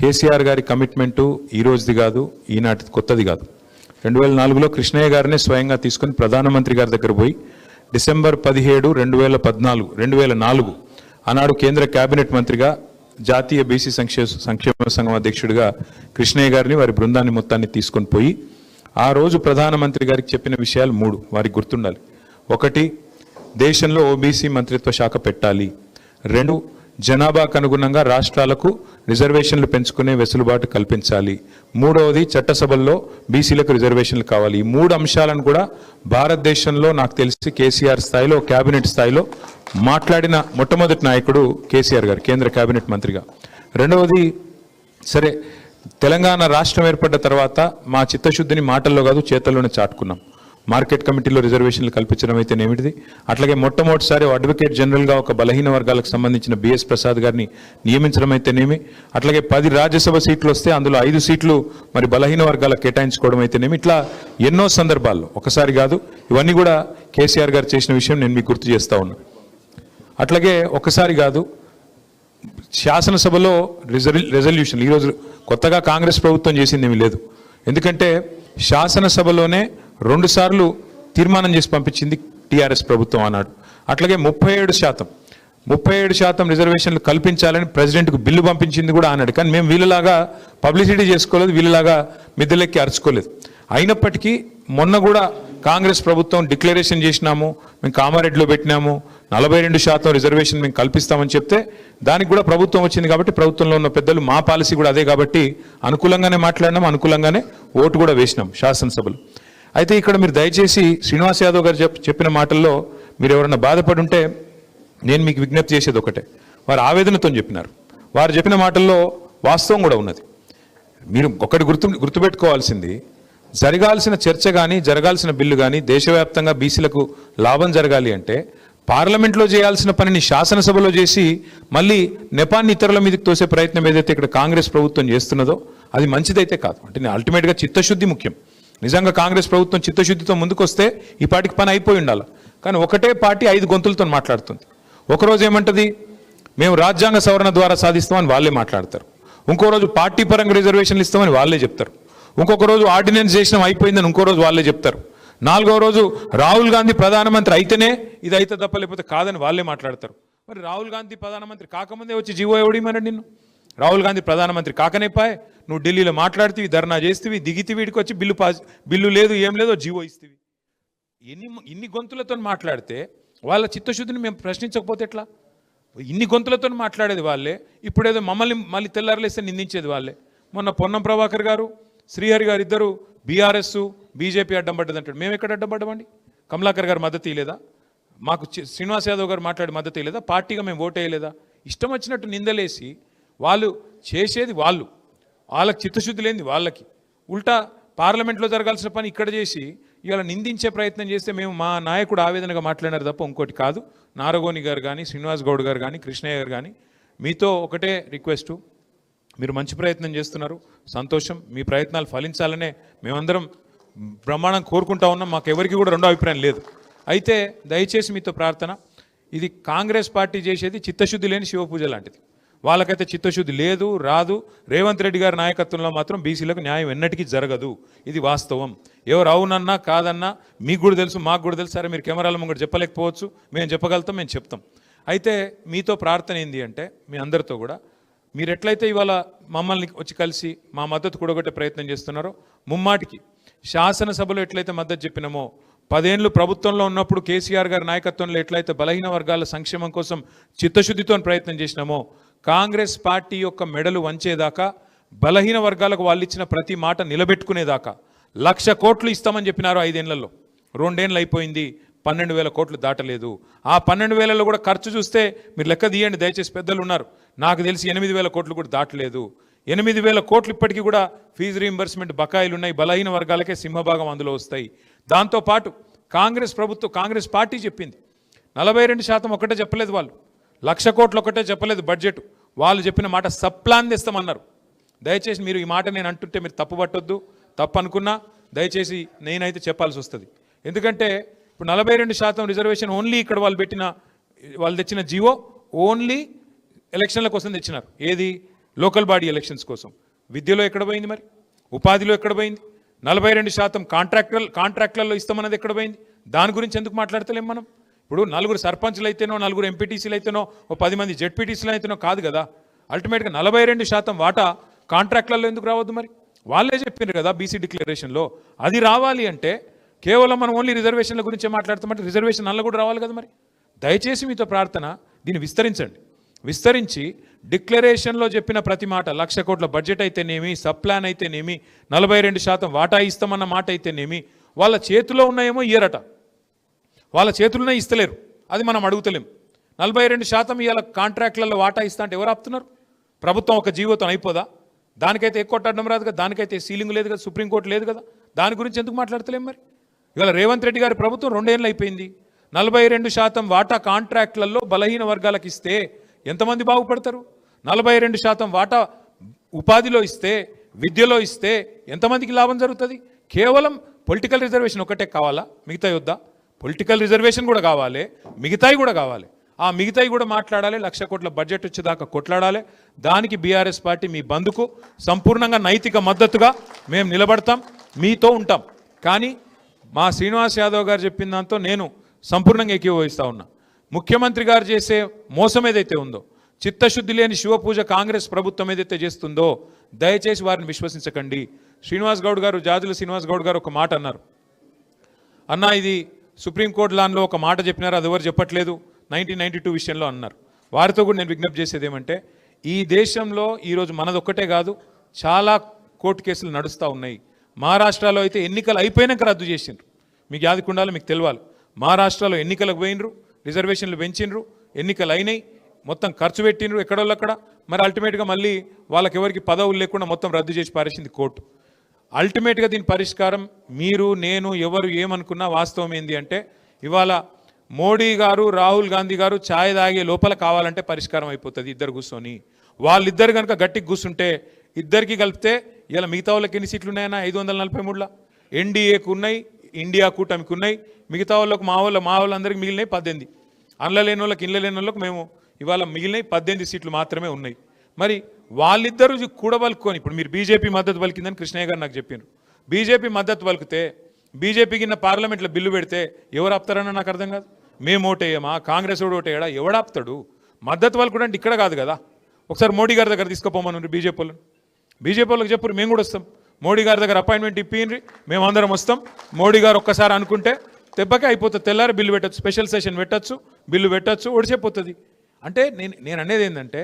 కేసీఆర్ గారి కమిట్మెంటు ఈ రోజుది కాదు, ఈనాటి కొత్తది కాదు. 2004లో కృష్ణయ్య గారినే స్వయంగా తీసుకొని ప్రధానమంత్రి గారి దగ్గర పోయి డిసెంబర్ 17, 2004 ఆనాడు కేంద్ర కేబినెట్ మంత్రిగా జాతీయ బీసీ సంక్షేమ సంఘం అధ్యక్షుడిగా కృష్ణయ్య గారిని వారి బృందాన్ని మొత్తాన్ని తీసుకొని పోయి ఆ రోజు ప్రధానమంత్రి గారికి చెప్పిన విషయాలు 3 వారికి గుర్తుండాలి. 1, దేశంలో ఓబీసీ మంత్రిత్వ శాఖ పెట్టాలి. 2, జనాభాకు అనుగుణంగా రాష్ట్రాలకు రిజర్వేషన్లు పెంచుకునే వెసులుబాటు కల్పించాలి. 3వది, చట్టసభల్లో బీసీలకు రిజర్వేషన్లు కావాలి. ఈ 3 అంశాలను కూడా భారతదేశంలో నాకు తెలిసి కేసీఆర్ స్థాయిలో, కేబినెట్ స్థాయిలో మాట్లాడిన మొట్టమొదటి నాయకుడు కేసీఆర్ గారు, కేంద్ర కేబినెట్ మంత్రిగా. 2వది, సరే తెలంగాణ రాష్ట్రం ఏర్పడ్డ తర్వాత మా చిత్తశుద్ధిని మాటల్లో కాదు చేతల్లోనే చాటుకున్నాం. మార్కెట్ కమిటీలో రిజర్వేషన్లు కల్పించడం అయితేనేమిటిది, అట్లాగే మొట్టమొదటిసారి అడ్వకేట్ జనరల్గా ఒక బలహీన వర్గాలకు సంబంధించిన బిఎస్ ప్రసాద్ గారిని నియమించడం అయితేనేమి, అట్లాగే 10 రాజ్యసభ సీట్లు వస్తే అందులో 5 సీట్లు మరి బలహీన వర్గాలకు కేటాయించుకోవడం అయితేనేమి, ఇట్లా ఎన్నో సందర్భాల్లో, ఒకసారి కాదు, ఇవన్నీ కూడా కేసీఆర్ గారు చేసిన విషయం నేను మీకు గుర్తు చేస్తా ఉన్నా. అట్లాగే ఒకసారి కాదు, శాసనసభలో రెజల్యూషన్ ఈరోజు కొత్తగా కాంగ్రెస్ ప్రభుత్వం చేసింది ఏమీ లేదు. ఎందుకంటే శాసనసభలోనే 2 సార్లు తీర్మానం చేసి పంపించింది టీఆర్ఎస్ ప్రభుత్వం అన్నాడు. అట్లాగే 37% రిజర్వేషన్లు కల్పించాలని ప్రెసిడెంట్కు బిల్లు పంపించింది కూడా అన్నాడు. కానీ మేము వీళ్ళలాగా పబ్లిసిటీ చేసుకోలేదు, వీళ్ళలాగా మిద్దెలెక్కి అరుచుకోలేదు. అయినప్పటికీ మొన్న కూడా కాంగ్రెస్ ప్రభుత్వం డిక్లరేషన్ చేసినాము, మేము కామారెడ్డిలో పెట్టినాము, 42% రిజర్వేషన్ మేము కల్పిస్తామని చెప్తే దానికి కూడా ప్రభుత్వం వచ్చింది. కాబట్టి ప్రభుత్వంలో ఉన్న పెద్దలు మా పాలసీ కూడా అదే కాబట్టి అనుకూలంగానే మాట్లాడినాం, అనుకూలంగానే ఓటు కూడా వేసినాం శాసనసభలో. అయితే ఇక్కడ మీరు దయచేసి శ్రీనివాస్ యాదవ్ గారు చెప్పిన మాటల్లో మీరు ఎవరన్నా బాధపడి ఉంటే నేను మీకు విజ్ఞప్తి చేసేది ఒకటే, వారు ఆవేదనతో చెప్పినారు. వారు చెప్పిన మాటల్లో వాస్తవం కూడా ఉన్నది. మీరు ఒకటి గుర్తుపెట్టుకోవాల్సింది, జరగాల్సిన చర్చ కానీ జరగాల్సిన బిల్లు కానీ దేశవ్యాప్తంగా బీసీలకు లాభం జరగాలి అంటే పార్లమెంట్లో చేయాల్సిన పనిని శాసనసభలో చేసి మళ్ళీ నెపాన్ని ఇతరుల మీదకి తోసే ప్రయత్నం ఏదైతే ఇక్కడ కాంగ్రెస్ ప్రభుత్వం చేస్తున్నదో అది మంచిదైతే కాదు. అంటే అల్టిమేట్గా చిత్తశుద్ధి ముఖ్యం. నిజంగా కాంగ్రెస్ ప్రభుత్వం చిత్తశుద్ధితో ముందుకొస్తే ఈ పార్టీకి పని అయిపోయి ఉండాలి. కానీ ఒకటే పార్టీ 5 గొంతులతో మాట్లాడుతుంది. ఒకరోజు ఏమంటది, మేము రాజ్యాంగ సవరణ ద్వారా సాధిస్తామని వాళ్ళే మాట్లాడతారు. ఇంకో రోజు పార్టీ పరంగా రిజర్వేషన్లు ఇస్తామని వాళ్ళే చెప్తారు. ఇంకొక రోజు ఆర్డినెన్స్ చేసినాం అయిపోయిందని ఇంకో రోజు వాళ్ళే చెప్తారు. 4వ రోజు రాహుల్ గాంధీ ప్రధానమంత్రి అయితేనే ఇది అయితే తప్ప లేకపోతే కాదని వాళ్ళే మాట్లాడతారు. మరి రాహుల్ గాంధీ ప్రధానమంత్రి కాకముందే వచ్చి జీవో ఎవడిమన్నాడు నిన్ను? రాహుల్ గాంధీ ప్రధానమంత్రి కాకనే పాయ్, నువ్వు ఢిల్లీలో మాట్లాడుతీవి, ధర్నా చేస్తేవి, దిగితే వీడికి వచ్చి బిల్లు లేదు ఏం లేదో జీవో ఇస్తేవి. ఇన్ని గొంతులతో మాట్లాడితే వాళ్ళ చిత్తశుద్ధిని మేము ప్రశ్నించకపోతే ఎట్లా? ఇన్ని గొంతులతో మాట్లాడేది వాళ్ళే, ఇప్పుడేదో మమ్మల్ని మళ్ళీ తెల్లారలేస్తే నిందించేది వాళ్ళే. మొన్న పొన్నం ప్రభాకర్ గారు, శ్రీహరి గారు ఇద్దరు బీఆర్ఎస్ బీజేపీ అడ్డం పడ్డదంటాడు. మేము ఎక్కడ అడ్డం పడ్డామండి? కమలాకర్ గారు మద్దతు ఇవ్వలేదా? మాకు శ్రీనివాస్ యాదవ్ గారు మాట్లాడి మద్దతు ఇవ్వలేదా? పార్టీగా మేము ఓటు వేయలేదా? ఇష్టం వచ్చినట్టు నిందలేసి వాళ్ళు చేసేది వాళ్ళకి చిత్తశుద్ధి లేనిది వాళ్ళకి, ఉల్టా పార్లమెంట్లో జరగాల్సిన పని ఇక్కడ చేసి ఇవాళ నిందించే ప్రయత్నం చేస్తే మేము మా నాయకుడు ఆవేదనగా మాట్లాడినారు తప్ప ఇంకోటి కాదు. నారగోని గారు కానీ, శ్రీనివాస్ గౌడ్ గారు కానీ, కృష్ణయ్య గారు కానీ, మీతో ఒకటే రిక్వెస్టు, మీరు మంచి ప్రయత్నం చేస్తున్నారు, సంతోషం. మీ ప్రయత్నాలు ఫలించాలనే మేమందరం బ్రహ్మాండం కోరుకుంటా ఉన్నాం. మాకు ఎవరికి కూడా రెండో అభిప్రాయం లేదు. అయితే దయచేసి మీతో ప్రార్థన, ఇది కాంగ్రెస్ పార్టీ చేసేది చిత్తశుద్ధి లేని శివపూజ లాంటిది. వాళ్ళకైతే చిత్తశుద్ధి లేదు, రాదు. రేవంత్ రెడ్డి గారి నాయకత్వంలో మాత్రం బీసీలకు న్యాయం ఎన్నటికీ జరగదు. ఇది వాస్తవం. ఎవరు అవునన్నా కాదన్నా మీకు కూడా తెలుసు, మాకు కూడా తెలుసు. సరే మీరు కెమెరాల ముంగట చెప్పలేకపోవచ్చు, మేము చెప్పగలుగుతాం, మేము చెప్తాం. అయితే మీతో ప్రార్థన ఏంది అంటే, మీ అందరితో కూడా మీరు ఎట్లయితే ఇవాళ మమ్మల్ని వచ్చి కలిసి మా మద్దతు కూడగొట్టే ప్రయత్నం చేస్తున్నారో, ముమ్మాటికి శాసనసభలో ఎట్లయితే మద్దతు చెప్పినామో, 10 ఏళ్ళు ప్రభుత్వంలో ఉన్నప్పుడు కేసీఆర్ గారి నాయకత్వంలో ఎట్లయితే బలహీన వర్గాల సంక్షేమం కోసం చిత్తశుద్ధితో ప్రయత్నం చేసినామో, కాంగ్రెస్ పార్టీ యొక్క మెడలు వంచేదాకా, బలహీన వర్గాలకు వాళ్ళు ఇచ్చిన ప్రతి మాట నిలబెట్టుకునేదాకా 1,00,000 కోట్లు ఇస్తామని చెప్పినారు. 5 ఏళ్లలో 2 ఏళ్ళు అయిపోయింది, 12,000 కోట్లు దాటలేదు. ఆ 12,000లో కూడా ఖర్చు చూస్తే మీరు లెక్క తీయండి దయచేసి, పెద్దలు ఉన్నారు. నాకు తెలిసి 8,000 కోట్లు కూడా దాటలేదు. 8,000 కోట్లు ఇప్పటికీ కూడా ఫీజు రీయింబర్స్మెంట్ బకాయిలు ఉన్నాయి. బలహీన వర్గాలకే సింహభాగం అందులో వస్తాయి. దాంతోపాటు కాంగ్రెస్ పార్టీ చెప్పింది 42% ఒకటే చెప్పలేదు, వాళ్ళు 1,00,000 కోట్లు ఒకటే చెప్పలేదు బడ్జెట్. వాళ్ళు చెప్పిన మాట సప్లాన్ తెస్తామన్నారు. దయచేసి మీరు ఈ మాట నేను అంటుంటే మీరు తప్పు పట్టొద్దు, తప్పు అనుకున్నా దయచేసి నేనైతే చెప్పాల్సి వస్తుంది. ఎందుకంటే ఇప్పుడు 42% రిజర్వేషన్ ఓన్లీ ఇక్కడ వాళ్ళు తెచ్చిన జీవో ఓన్లీ ఎలక్షన్ల కోసం తెచ్చినారు. ఏది లోకల్ బాడీ ఎలక్షన్స్ కోసం. విద్యలో ఎక్కడ పోయింది మరి? ఉపాధిలో ఎక్కడ పోయింది? 42% కాంట్రాక్ట్లలో ఇస్తామన్నది ఎక్కడ పోయింది? దాని గురించి ఎందుకు మాట్లాడతలేం మనం? ఇప్పుడు 4 సర్పంచ్లు అయితేనో 4 ఎంపీటీసీలు అయితేనో 10 మంది జెడ్పీటీసీలు అయితేనో కాదు కదా. అల్టిమేట్గా 42% వాటా కాంట్రాక్ట్లలో ఎందుకు రావద్దు మరి? వాళ్ళే చెప్పారు కదా బీసీ డిక్లరేషన్లో. అది రావాలి అంటే కేవలం మనం ఓన్లీ రిజర్వేషన్ల గురించే మాట్లాడతామంటే రిజర్వేషన్ అల్ల కూడా రావాలి కదా మరి. దయచేసి మీతో ప్రార్థన, దీన్ని విస్తరించండి. విస్తరించి డిక్లరేషన్లో చెప్పిన ప్రతి మాట, 1,00,000 కోట్ల బడ్జెట్ అయితేనేమి, సబ్ ప్లాన్ అయితేనేమి, 42% వాటా ఇస్తామన్న మాట అయితేనేమి, వాళ్ళ చేతిలో ఉన్నాయేమో ఇయ్యరట, వాళ్ళ చేతుల్లో ఇస్తలేరు. అది మనం అడుగుతలేం. 42% ఇవాళ కాంట్రాక్ట్లలో వాటా ఇస్తా అంటే ఎవరు ఆపుతున్నారు? ప్రభుత్వం ఒక జీవోతో అయిపోదా? దానికైతే ఎక్కువ కొట్టడం రాదు కదా, దానికైతే సీలింగ్ లేదు కదా, సుప్రీంకోర్టు లేదు కదా. దాని గురించి ఎందుకు మాట్లాడతలేం మరి? ఇవాళ రేవంత్ రెడ్డి గారి ప్రభుత్వం 2 ఏళ్ళు అయిపోయింది. 42% వాటా కాంట్రాక్ట్లలో బలహీన వర్గాలకు ఇస్తే ఎంతమంది బాగుపడతారు? 42% వాటా ఉపాధిలో ఇస్తే, విద్యలో ఇస్తే ఎంతమందికి లాభం జరుగుతుంది? కేవలం పొలిటికల్ రిజర్వేషన్ ఒకటే కావాలా? మిగతా వద్దా? పొలిటికల్ రిజర్వేషన్ కూడా కావాలి, మిగతాయి కూడా కావాలి. ఆ మిగతాయి కూడా మాట్లాడాలి. 1,00,000 కోట్ల బడ్జెట్ వచ్చేదాకా కొట్లాడాలి. దానికి బీఆర్ఎస్ పార్టీ మీ బంధుకు సంపూర్ణంగా నైతిక మద్దతుగా మేము నిలబడతాం, మీతో ఉంటాం. కానీ మా శ్రీనివాస్ యాదవ్ గారు చెప్పిన దాంతో నేను సంపూర్ణంగా ఏకీభవిస్తా ఉన్నా. ముఖ్యమంత్రి గారు చేసే మోసం ఏదైతే ఉందో, చిత్తశుద్ధి లేని శివపూజ కాంగ్రెస్ ప్రభుత్వం ఏదైతే చేస్తుందో, దయచేసి వారిని విశ్వసించకండి. శ్రీనివాస్ గౌడ్ గారు, జాజుల శ్రీనివాస్ గౌడ్ గారు ఒక మాట అన్నారు. అన్నా ఇది సుప్రీంకోర్టు లాన్లో ఒక మాట చెప్పినారు, అది ఎవరు చెప్పట్లేదు, 1992 విషయంలో అన్నారు. వారితో కూడా నేను విజ్ఞప్తి చేసేది ఏమంటే, ఈ దేశంలో ఈరోజు మనదొక్కటే కాదు, చాలా కోర్టు కేసులు నడుస్తూ ఉన్నాయి. మహారాష్ట్రలో అయితే ఎన్నికలు అయిపోయినాక రద్దు చేసిండ్రు. మీకు యాదకుండాలి, మీకు తెలియాలి. మహారాష్ట్రలో ఎన్నికలకు పోయినరు, రిజర్వేషన్లు పెంచిండ్రు, ఎన్నికలు అయినాయి, మొత్తం ఖర్చు పెట్టినరు ఎక్కడోళ్ళక్కడ. మరి అల్టిమేట్గా మళ్ళీ వాళ్ళకి ఎవరికి పదవులు లేకుండా మొత్తం రద్దు చేసి పారేసింది కోర్టు. అల్టిమేట్గా దీని పరిష్కారం మీరు, నేను, ఎవరు ఏమనుకున్నా వాస్తవం ఏంది అంటే, ఇవాళ మోడీ గారు, రాహుల్ గాంధీ గారు ఛాయ్ తాగే లోపల కావాలంటే పరిష్కారం అయిపోతుంది. ఇద్దరు కూర్చొని వాళ్ళిద్దరు కనుక గట్టికి కూర్చుంటే, ఇద్దరికి కలిపితే ఇలా మిగతా వాళ్ళకి ఎన్ని సీట్లు ఉన్నాయన్నా? 543. ఎన్డీఏకు ఉన్నాయి, ఇండియా కూటమికి ఉన్నాయి. మిగతా వాళ్ళకు మా వాళ్ళందరికీ మిగిలినాయి 18. అండ్ల లేని వాళ్ళకి, ఇండ్ల లేని వాళ్ళకి మేము ఇవాళ మిగిలినాయి 18 సీట్లు మాత్రమే ఉన్నాయి. మరి వాళ్ళిద్దరూ కూడబలుకొని, ఇప్పుడు మీరు బీజేపీ మద్దతు పలికిందని కృష్ణయ్య గారు నాకు చెప్పారు. బీజేపీ మద్దతు పలికితే, బీజేపీ కింద పార్లమెంట్లో బిల్లు పెడితే ఎవరు ఆపుతారన్న నాకు అర్థం కాదు. మేము ఓటేయమా, కాంగ్రెస్ వాడు ఓటేయడా, ఎవడాపుతాడు? మద్దతు పలుకుడు అంటే ఇక్కడ కాదు కదా. ఒకసారి మోడీ గారి దగ్గర తీసుకుపోమని బీజేపీ వాళ్ళకి చెప్పరు, మేము కూడా వస్తాం. మోడీ గారి దగ్గర అపాయింట్మెంట్ ఇప్పిండ్రి, మేము అందరం వస్తాం. మోడీ గారు ఒక్కసారి అనుకుంటే దెబ్బకే అయిపోతుంది. తెల్లారి బిల్లు పెట్టచ్చు, స్పెషల్ సెషన్ పెట్టచ్చు, బిల్లు పెట్టచ్చు, ఒడిచిపోతుంది. అంటే నేను అనేది ఏంటంటే,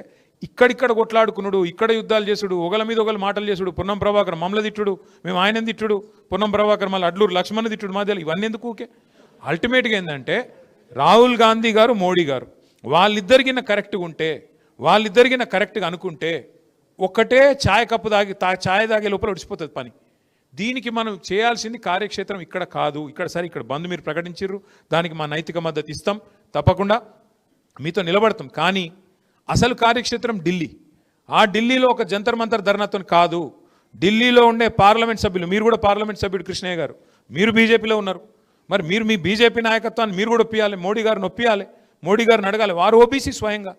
ఇక్కడిక్కడ కొట్లాడుకున్నాడు, ఇక్కడ యుద్ధాలు చేసుడు, ఒకళ్ళ మీద ఒకళ్ళు మాటలు చేసుడు, పొన్నం ప్రభాకర్ మమ్మల్ని తిట్టుడు, మేము ఆయన తిట్టుడు, పొన్నం ప్రభాకర్ మళ్ళీ అడ్లూరు లక్ష్మణ్ తిట్టుడు, మాధ్యాలు ఇవన్నీ ఎందుకు ఊకే? అల్టిమేట్గా ఏంటంటే, రాహుల్ గాంధీ గారు, మోడీ గారు వాళ్ళిద్దరికిన కరెక్ట్గా ఉంటే, వాళ్ళిద్దరికిన కరెక్ట్గా అనుకుంటే, ఒక్కటే ఛాయ్ కప్పు ఛాయ్ తాగే లోపల ఒడిచిపోతుంది పని. దీనికి మనం చేయాల్సింది కార్యక్షేత్రం ఇక్కడ కాదు. ఇక్కడ బంద్ మీరు ప్రకటించారు, దానికి మా నైతిక మద్దతు ఇస్తాం, తప్పకుండా మీతో నిలబడతాం. కానీ అసలు కార్యక్షేత్రం ఢిల్లీ. ఆ ఢిల్లీలో ఒక జంతర్ మంతర్ ధర్నాతో కాదు. ఢిల్లీలో ఉండే పార్లమెంట్ సభ్యులు, మీరు కూడా పార్లమెంట్ సభ్యుడు కృష్ణయ్య గారు, మీరు బీజేపీలో ఉన్నారు. మరి మీరు మీ బీజేపీ నాయకత్వాన్ని మీరు కూడా ఒప్పియాలి, మోడీ గారిని ఒప్పియాలి, మోడీ గారిని అడగాలి. వారు ఓబీసీ స్వయంగా.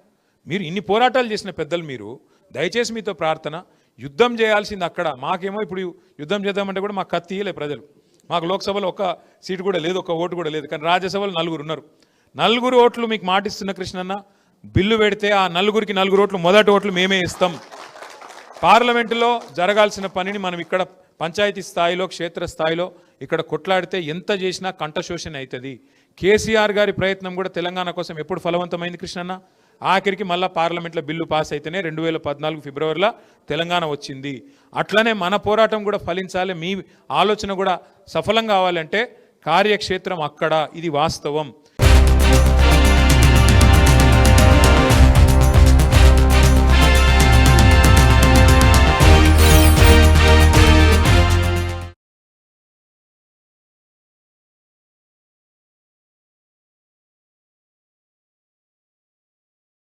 మీరు ఇన్ని పోరాటాలు చేసిన పెద్దలు మీరు, దయచేసి మీతో ప్రార్థన, యుద్ధం చేయాల్సింది అక్కడ. మాకేమో ఇప్పుడు యుద్ధం చేద్దామంటే కూడా మాకు కత్తి ఇయ్యలే ప్రజలు. మాకు లోక్సభలో ఒక్క సీటు కూడా లేదు, ఒక్క ఓటు కూడా లేదు. కానీ రాజ్యసభలో 4 ఉన్నారు. 4 ఓట్లు మీకు మాటిస్తున్న కృష్ణన్న, బిల్లు పెడితే ఆ 4కి 4 ఓట్లు, మొదటి ఓట్లు మేమే ఇస్తాం. పార్లమెంటులో జరగాల్సిన పనిని మనం ఇక్కడ పంచాయతీ స్థాయిలో, క్షేత్ర స్థాయిలో ఇక్కడ కొట్లాడితే ఎంత చేసినా కంఠశోషణ అవుతుంది. కేసీఆర్ గారి ప్రయత్నం కూడా తెలంగాణ కోసం ఎప్పుడు ఫలవంతమైంది కృష్ణన్న? ఆఖరికి మళ్ళీ పార్లమెంట్లో బిల్లు పాస్ అయితేనే 2014 ఫిబ్రవరిలో తెలంగాణ వచ్చింది. అట్లనే మన పోరాటం కూడా ఫలించాలి, మీ ఆలోచన కూడా సఫలం కావాలంటే కార్యక్షేత్రం అక్కడ. ఇది వాస్తవం.